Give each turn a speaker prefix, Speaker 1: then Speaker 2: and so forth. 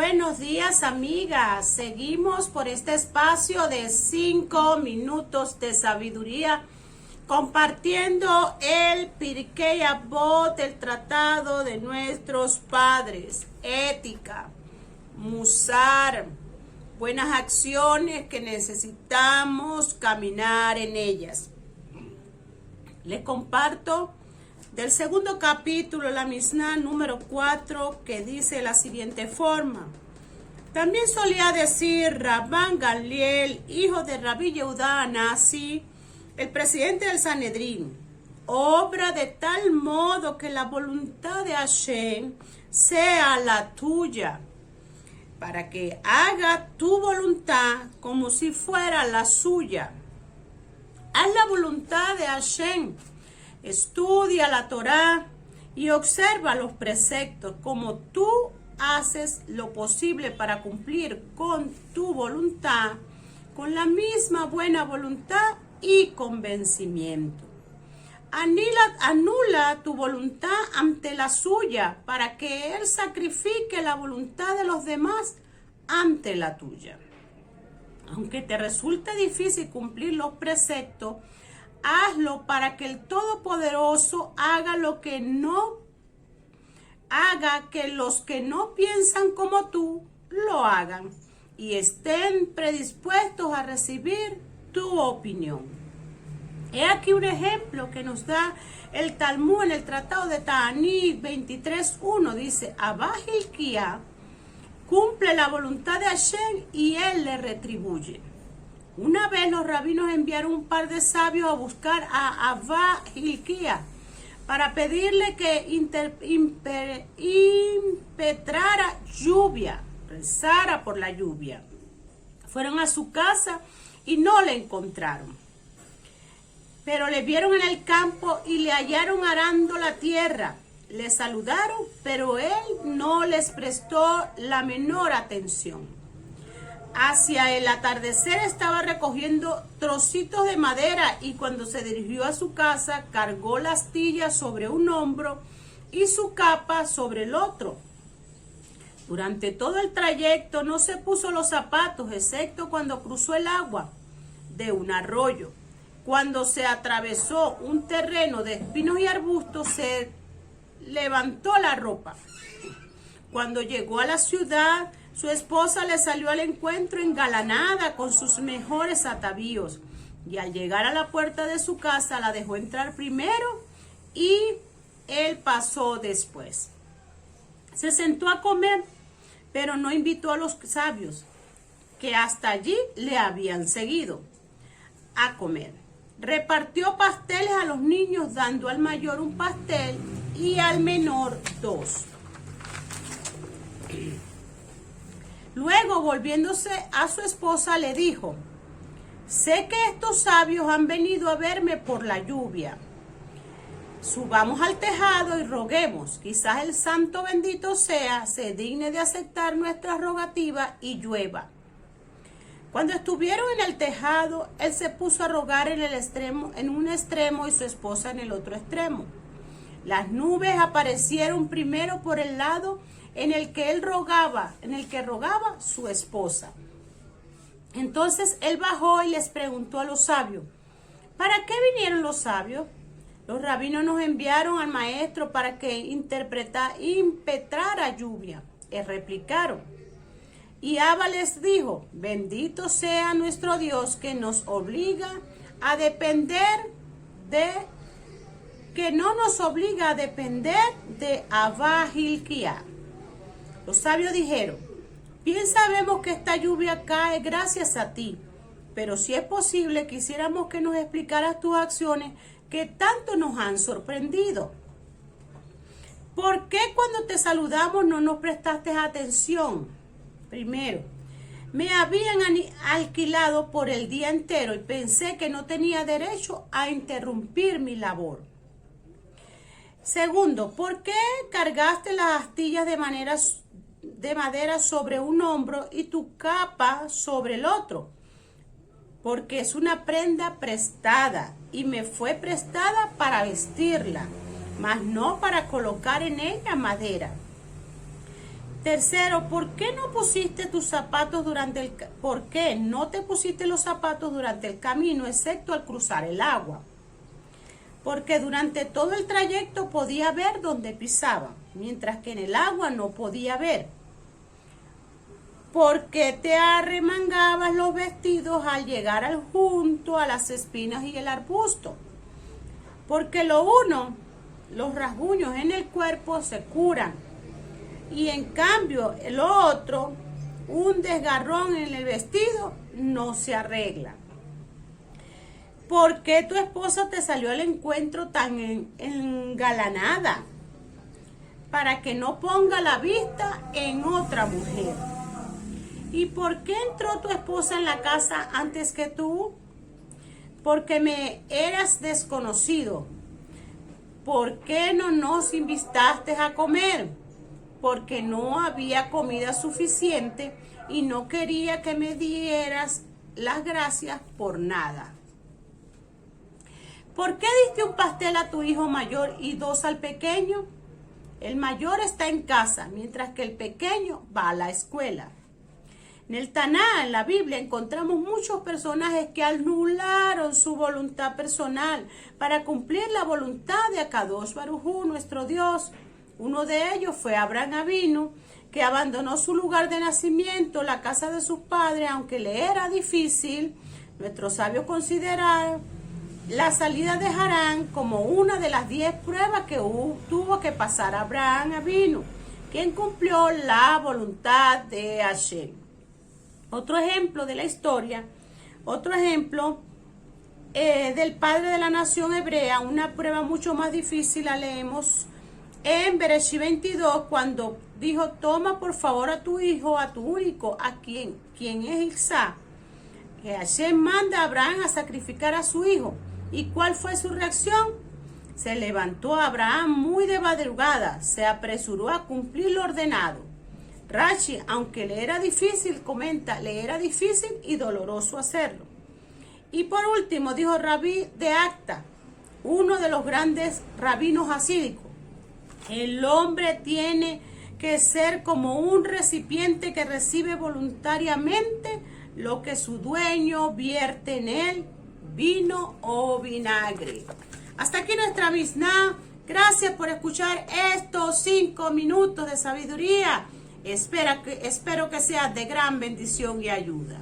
Speaker 1: Buenos días, amigas. Seguimos por este espacio de 5 minutos de sabiduría, compartiendo el Pirkei Avot, el tratado de nuestros padres, ética, musar, buenas acciones que necesitamos caminar en ellas. Les comparto del segundo capítulo, la Mishnah número 4, que dice de la siguiente forma. También solía decir Rabban Gamliel, hijo de Rabbi Yehudá Anasi, el presidente del Sanedrín: obra de tal modo que la voluntad de Hashem sea la tuya, para que haga tu voluntad como si fuera la suya. Haz la voluntad de Hashem. Estudia la Torá y observa los preceptos como tú haces lo posible para cumplir con tu voluntad, con la misma buena voluntad y convencimiento. Anula tu voluntad ante la suya para que Él sacrifique la voluntad de los demás ante la tuya. Aunque te resulte difícil cumplir los preceptos, hazlo para que el Todopoderoso haga que los que no piensan como tú lo hagan y estén predispuestos a recibir tu opinión. He aquí un ejemplo que nos da el Talmud en el Tratado de Ta'anit 23:1. Dice: Abba Hilkiah cumple la voluntad de Hashem y Él le retribuye. Una vez los rabinos enviaron un par de sabios a buscar a Abba Hilkiah para pedirle que impetrara lluvia, rezara por la lluvia. Fueron a su casa y no le encontraron, pero le vieron en el campo y le hallaron arando la tierra. Le saludaron, pero él no les prestó la menor atención. Hacia el atardecer estaba recogiendo trocitos de madera y cuando se dirigió a su casa cargó la astilla sobre un hombro y su capa sobre el otro. Durante todo el trayecto no se puso los zapatos, excepto cuando cruzó el agua de un arroyo. Cuando se atravesó un terreno de espinos y arbustos, se levantó la ropa. Cuando llegó a la ciudad, su esposa le salió al encuentro engalanada con sus mejores atavíos, y al llegar a la puerta de su casa la dejó entrar primero y él pasó después. Se sentó a comer, pero no invitó a los sabios, que hasta allí le habían seguido a comer. Repartió pasteles a los niños, dando al mayor un pastel y al menor 2. Luego, volviéndose a su esposa, le dijo: sé que estos sabios han venido a verme por la lluvia. Subamos al tejado y roguemos. Quizás el santo bendito sea, se digne de aceptar nuestra rogativa y llueva. Cuando estuvieron en el tejado, él se puso a rogar en un extremo y su esposa en el otro extremo. Las nubes aparecieron primero por el lado en el que rogaba su esposa. Entonces él bajó y les preguntó a los sabios: ¿para qué vinieron los sabios? Los rabinos nos enviaron al maestro para que impetrara lluvia. Y replicaron. Y Abba les dijo: bendito sea nuestro Dios que nos obliga a depender de Abba Hilkiah. Los sabios dijeron: bien sabemos que esta lluvia cae gracias a ti, pero si es posible quisiéramos que nos explicaras tus acciones que tanto nos han sorprendido. ¿Por qué cuando te saludamos no nos prestaste atención? Primero, me habían alquilado por el día entero y pensé que no tenía derecho a interrumpir mi labor. Segundo, ¿por qué cargaste las astillas de madera sobre un hombro y tu capa sobre el otro? Porque es una prenda prestada y me fue prestada para vestirla, mas no para colocar en ella madera. Tercero, ¿por qué no pusiste tus zapatos por qué no te pusiste los zapatos durante el camino, excepto al cruzar el agua? Porque durante todo el trayecto podía ver dónde pisaba, mientras que en el agua no podía ver. ¿Por qué te arremangabas los vestidos al llegar junto a las espinas y el arbusto? Porque los rasguños en el cuerpo se curan, y en cambio el otro, un desgarrón en el vestido, no se arregla. ¿Por qué tu esposa te salió al encuentro tan engalanada? Para que no ponga la vista en otra mujer. ¿Y por qué entró tu esposa en la casa antes que tú? Porque me eras desconocido. ¿Por qué no nos invitaste a comer? Porque no había comida suficiente y no quería que me dieras las gracias por nada. ¿Por qué diste un pastel a tu hijo mayor y 2 al pequeño? El mayor está en casa, mientras que el pequeño va a la escuela. En el Taná, en la Biblia, encontramos muchos personajes que anularon su voluntad personal para cumplir la voluntad de Akadosh Baruj Hu, nuestro Dios. Uno de ellos fue Abraham Avinu, que abandonó su lugar de nacimiento, la casa de sus padres, aunque le era difícil. Nuestros sabios consideraron la salida de Harán como una de las 10 pruebas que tuvo que pasar Abraham Avinu, quien cumplió la voluntad de Hashem. Otro ejemplo de la historia, otro ejemplo del padre de la nación hebrea, una prueba mucho más difícil, la leemos en Bereshit 22, cuando dijo: toma por favor a tu hijo, a tu único, a quien es Isaac. Que Hashem manda a Abraham a sacrificar a su hijo. ¿Y cuál fue su reacción? Se levantó Abraham muy de madrugada, se apresuró a cumplir lo ordenado. Rashi, aunque le era difícil, comenta, le era difícil y doloroso hacerlo. Y por último, dijo Rabí de Acta, uno de los grandes rabinos hasídicos: el hombre tiene que ser como un recipiente que recibe voluntariamente lo que su dueño vierte en él, vino o vinagre. Hasta aquí nuestra Mishnah. Gracias por escuchar estos 5 minutos de sabiduría. Espero que sea de gran bendición y ayuda.